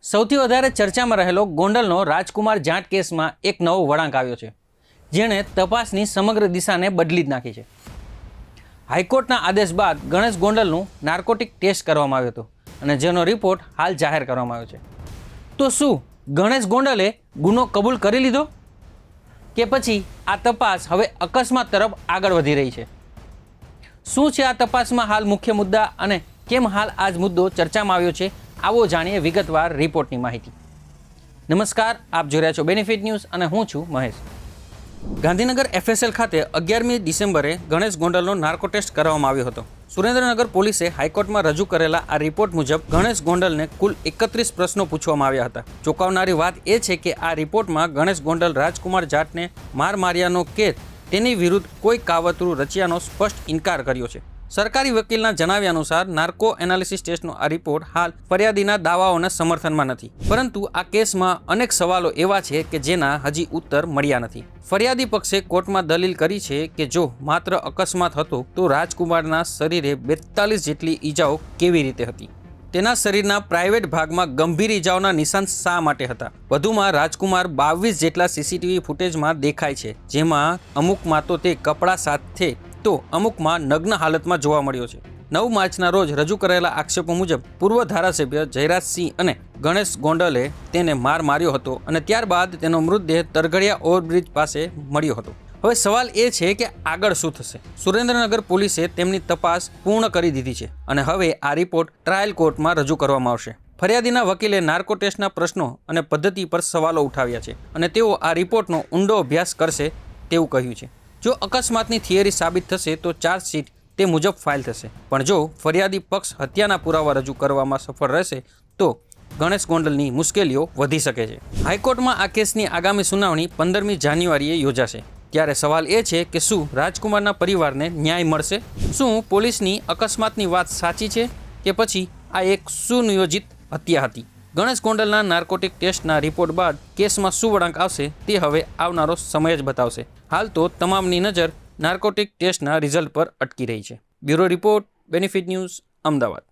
સૌથી વધારે ચર્ચામાં રહેલો ગોંડલનો રાજકુમાર જાટ કેસમાં એક નવો વળાંક આવ્યો છે, જેણે તપાસની સમગ્ર દિશાને બદલી જ નાખી છે. હાઈકોર્ટના આદેશ બાદ ગણેશ ગોંડલનું નાર્કોટિક ટેસ્ટ કરવામાં આવ્યો હતો અને જેનો રિપોર્ટ હાલ જાહેર કરવામાં આવ્યો છે. તો શું ગણેશ ગોંડલે ગુનો કબૂલ કરી લીધો કે પછી આ તપાસ હવે અકસ્માત તરફ આગળ વધી રહી છે? શું છે આ તપાસમાં હાલ મુખ્ય મુદ્દા અને કેમ હાલ આ જ મુદ્દો ચર્ચામાં આવ્યો છે? આવો જાણીએ વિગતવાર રિપોર્ટની માહિતી. નમસ્કાર, આપ જોઈ રહ્યા છો બેનિફિટ ન્યૂઝ અને હું છું મહેશ. ગાંધીનગર FSL ખાતે 11મી ડિસેમ્બરે ગણેશ ગોંડલનો નાર્કો ટેસ્ટ કરવામાં આવ્યો હતો. સુરેન્દ્રનગર પોલીસે હાઈકોર્ટમાં રજૂ કરેલા આ રિપોર્ટ મુજબ ગણેશ ગોંડલને કુલ 31 પ્રશ્નો પૂછવામાં આવ્યા હતા. ચોંકાવનારી વાત એ છે કે આ રિપોર્ટમાં ગણેશ ગોંડલ રાજકુમાર જાટને માર્યાનો કે તેની વિરુદ્ધ કોઈ કાવતરું રચ્યાનો સ્પષ્ટ ઇનકાર કર્યો છે. સરકારી વકીલના જણાવ્યા અનુસાર નાર્કો એનાલિસિસ ટેસ્ટનો આ રિપોર્ટ હાલ ફરિયાદીના દાવાઓના સમર્થનમાં નથી, પરંતુ આ કેસમાં અનેક સવાલો એવા છે કે જેના હજી ઉત્તર મળ્યા નથી. ફરિયાદી પક્ષે કોર્ટમાં દલીલ કરી છે કે જો માત્ર અકસ્માત હતો તો રાજકુમારના શરીરે 42 જેટલી ઈજાઓ કેવી રીતે હતી? તેના શરીરના પ્રાઇવેટ ભાગમાં ગંભીર ઈજાઓના નિશાન શા માટે હતા? વધુમાં રાજકુમાર 22 જેટલા CCTV ફૂટેજમાં દેખાય છે, જેમાં અમુકમાં તો તે કપડાં સાથે તો અમુકમાં નગ્ન હાલતમાં જોવા મળ્યો છે. 9 માર્ચના રોજ રજૂ કરેલા આક્ષેપો મુજબ પૂર્વ ધારાસભ્ય જયરાજસિંહ અને ગણેશ ગોંડલે તેને માર્યો હતો અને ત્યારબાદ તેનો મૃતદેહ તરઘડિયા ઓવરબ્રિજ પાસે મળ્યો હતો. હવે સવાલ એ છે કે આગળ શું થશે? સુરેન્દ્રનગર પોલીસે તેમની તપાસ પૂર્ણ કરી દીધી છે અને હવે આ રિપોર્ટ ટ્રાયલ કોર્ટમાં રજૂ કરવામાં આવશે. ફરિયાદીના વકીલે નાર્કો ટેસ્ટના પ્રશ્નો અને પદ્ધતિ પર સવાલો ઉઠાવ્યા છે અને તેઓ આ રિપોર્ટનો ઊંડો અભ્યાસ કરશે તેવું કહ્યું છે. જો અકસ્માતની થિયરી સાબિત થશે તો ચાર્જશીટ તે મુજબ ફાઇલ થશે, પણ જો ફરિયાદી પક્ષ હત્યાના પુરાવા રજૂ કરવામાં સફળ રહેશે તો ગણેશ ગોંડલની મુશ્કેલીઓ વધી શકે છે. હાઈકોર્ટમાં આ કેસની આગામી સુનાવણી 15મી જાન્યુઆરીએ યોજાશે. ત્યારે સવાલ એ છે કે શું રાજકુમારના પરિવારને ન્યાય મળશે? શું પોલીસની અકસ્માતની વાત સાચી છે કે પછી આ એક સુનિયોજિત હત્યા હતી? ગણેશ ગોંડલના નાર્કોટિક ટેસ્ટના રિપોર્ટ બાદ કેસમાં શું વળાંક આવશે તે હવે આવનારો સમય જ બતાવશે. હાલ તો તમામની નજર નાર્કોટિક ટેસ્ટના રિઝલ્ટ પર અટકી રહી છે. Bureau report, benefit news, Ahmedabad.